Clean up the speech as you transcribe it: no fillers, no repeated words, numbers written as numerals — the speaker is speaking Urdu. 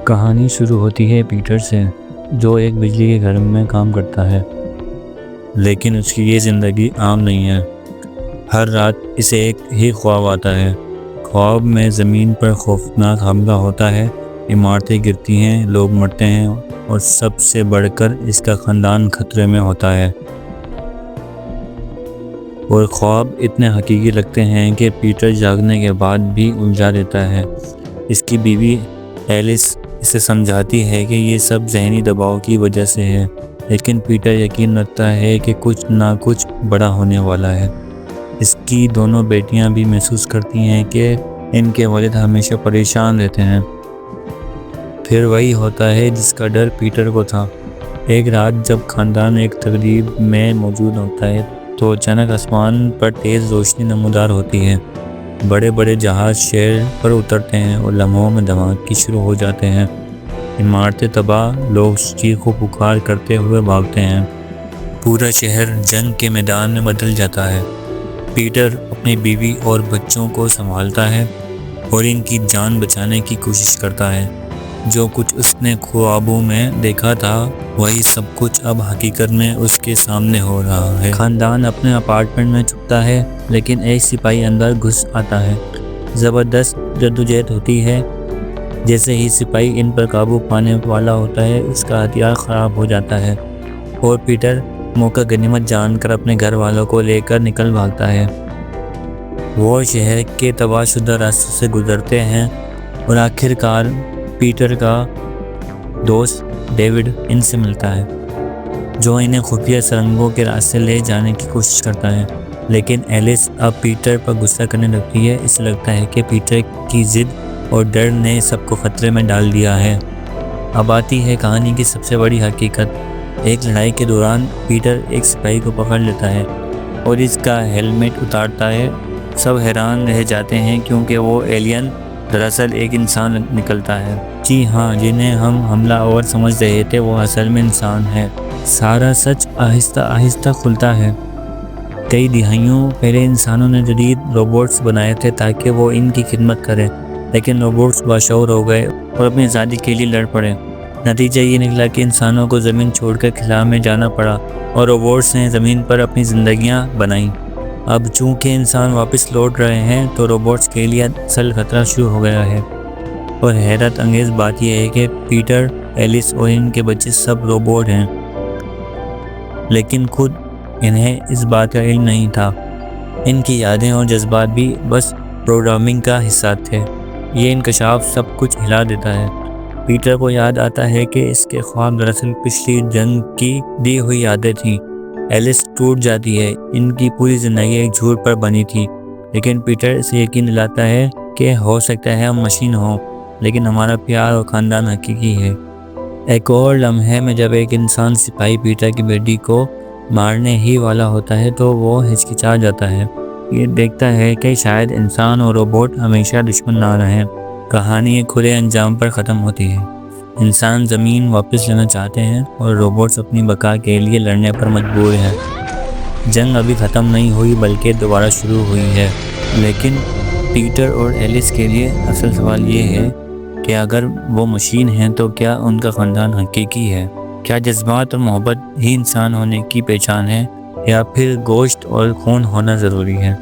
کہانی شروع ہوتی ہے پیٹر سے، جو ایک بجلی کے گھر میں کام کرتا ہے، لیکن اس کی یہ زندگی عام نہیں ہے۔ ہر رات اسے ایک ہی خواب آتا ہے۔ خواب میں زمین پر خوفناک حملہ ہوتا ہے، عمارتیں گرتی ہیں، لوگ مرتے ہیں اور سب سے بڑھ کر اس کا خاندان خطرے میں ہوتا ہے۔ اور خواب اتنے حقیقی لگتے ہیں کہ پیٹر جاگنے کے بعد بھی الجھا دیتا ہے۔ اس کی بیوی ایلس اسے سمجھاتی ہے کہ یہ سب ذہنی دباؤ کی وجہ سے ہے، لیکن پیٹر یقین رکھتا ہے کہ کچھ نہ کچھ بڑا ہونے والا ہے۔ اس کی دونوں بیٹیاں بھی محسوس کرتی ہیں کہ ان کے والد ہمیشہ پریشان رہتے ہیں۔ پھر وہی ہوتا ہے جس کا ڈر پیٹر کو تھا۔ ایک رات جب خاندان ایک تقریب میں موجود ہوتا ہے تو اچانک آسمان پر تیز روشنی نمودار ہوتی ہے۔ بڑے بڑے جہاز شہر پر اترتے ہیں اور لمحوں میں دھماکے شروع ہو جاتے ہیں۔ عمارتیں تباہ، لوگ چیخ و پکار کرتے ہوئے بھاگتے ہیں۔ پورا شہر جنگ کے میدان میں بدل جاتا ہے۔ پیٹر اپنی بیوی اور بچوں کو سنبھالتا ہے اور ان کی جان بچانے کی کوشش کرتا ہے۔ جو کچھ اس نے خوابوں میں دیکھا تھا وہی سب کچھ اب حقیقت میں اس کے سامنے ہو رہا ہے۔ خاندان اپنے اپارٹمنٹ میں چھپتا ہے، لیکن ایک سپاہی اندر گھس آتا ہے۔ زبردست جدوجہد ہوتی ہے۔ جیسے ہی سپاہی ان پر قابو پانے والا ہوتا ہے، اس کا ہتھیار خراب ہو جاتا ہے اور پیٹر موقع غنیمت جان کر اپنے گھر والوں کو لے کر نکل بھاگتا ہے۔ وہ شہر کے تباہ شدہ راستوں سے گزرتے ہیں اور آخر کار پیٹر کا دوست ڈیوڈ ان سے ملتا ہے، جو انہیں خفیہ سرنگوں کے راستے لے جانے کی کوشش کرتا ہے۔ لیکن ایلس اب پیٹر پر غصہ کرنے لگتی ہے۔ اسے لگتا ہے کہ پیٹر کی ضد اور ڈر نے سب کو خطرے میں ڈال دیا ہے۔ اب آتی ہے کہانی کی سب سے بڑی حقیقت۔ ایک لڑائی کے دوران پیٹر ایک سپاہی کو پکڑ لیتا ہے اور اس کا ہیلمٹ اتارتا ہے۔ سب حیران رہ جاتے ہیں کیونکہ وہ ایلین دراصل ایک انسان نکلتا ہے۔ جی ہاں، جنہیں ہم حملہ آور سمجھ رہے تھے وہ اصل میں انسان ہے۔ سارا سچ آہستہ آہستہ کھلتا ہے۔ کئی دہائیوں پہلے انسانوں نے جدید روبوٹس بنائے تھے تاکہ وہ ان کی خدمت کریں، لیکن روبوٹس باشعور ہو گئے اور اپنی آزادی کے لیے لڑ پڑے۔ نتیجہ یہ نکلا کہ انسانوں کو زمین چھوڑ کر خلا میں جانا پڑا اور روبوٹس نے زمین پر اپنی زندگیاں بنائیں۔ اب چونکہ انسان واپس لوٹ رہے ہیں تو روبوٹس کے لیے اصل خطرہ شروع ہو گیا ہے۔ اور حیرت انگیز بات یہ ہے کہ پیٹر، ایلس اور ان کے بچے سب روبوٹ ہیں، لیکن خود انہیں اس بات کا علم نہیں تھا۔ ان کی یادیں اور جذبات بھی بس پروگرامنگ کا حصہ تھے۔ یہ انکشاف سب کچھ ہلا دیتا ہے۔ پیٹر کو یاد آتا ہے کہ اس کے خواب دراصل پچھلی جنگ کی دی ہوئی یادیں تھیں۔ ایلس ٹوٹ جاتی ہے۔ ان کی پوری زندگی ایک جھوٹ پر بنی تھی، لیکن پیٹر اسے یقین دلاتا ہے کہ ہو سکتا ہے ہم مشین ہوں، لیکن ہمارا پیار اور خاندان حقیقی ہے۔ ایک اور لمحے میں جب ایک انسان سپاہی پیٹر کی بیٹی کو مارنے ہی والا ہوتا ہے تو وہ ہچکچا جاتا ہے۔ یہ دیکھتا ہے کہ شاید انسان اور روبوٹ ہمیشہ دشمن نہ رہیں۔ کہانی ایک کھلے انجام پر ختم ہوتی ہے۔ انسان زمین واپس لینا چاہتے ہیں اور روبوٹس اپنی بقا کے لیے لڑنے پر مجبور ہیں۔ جنگ ابھی ختم نہیں ہوئی بلکہ دوبارہ شروع ہوئی ہے۔ لیکن پیٹر اور ایلس کے لیے اصل سوال یہ ہے کہ اگر وہ مشین ہیں تو کیا ان کا خاندان حقیقی ہے؟ کیا جذبات اور محبت ہی انسان ہونے کی پہچان ہے، یا پھر گوشت اور خون ہونا ضروری ہے؟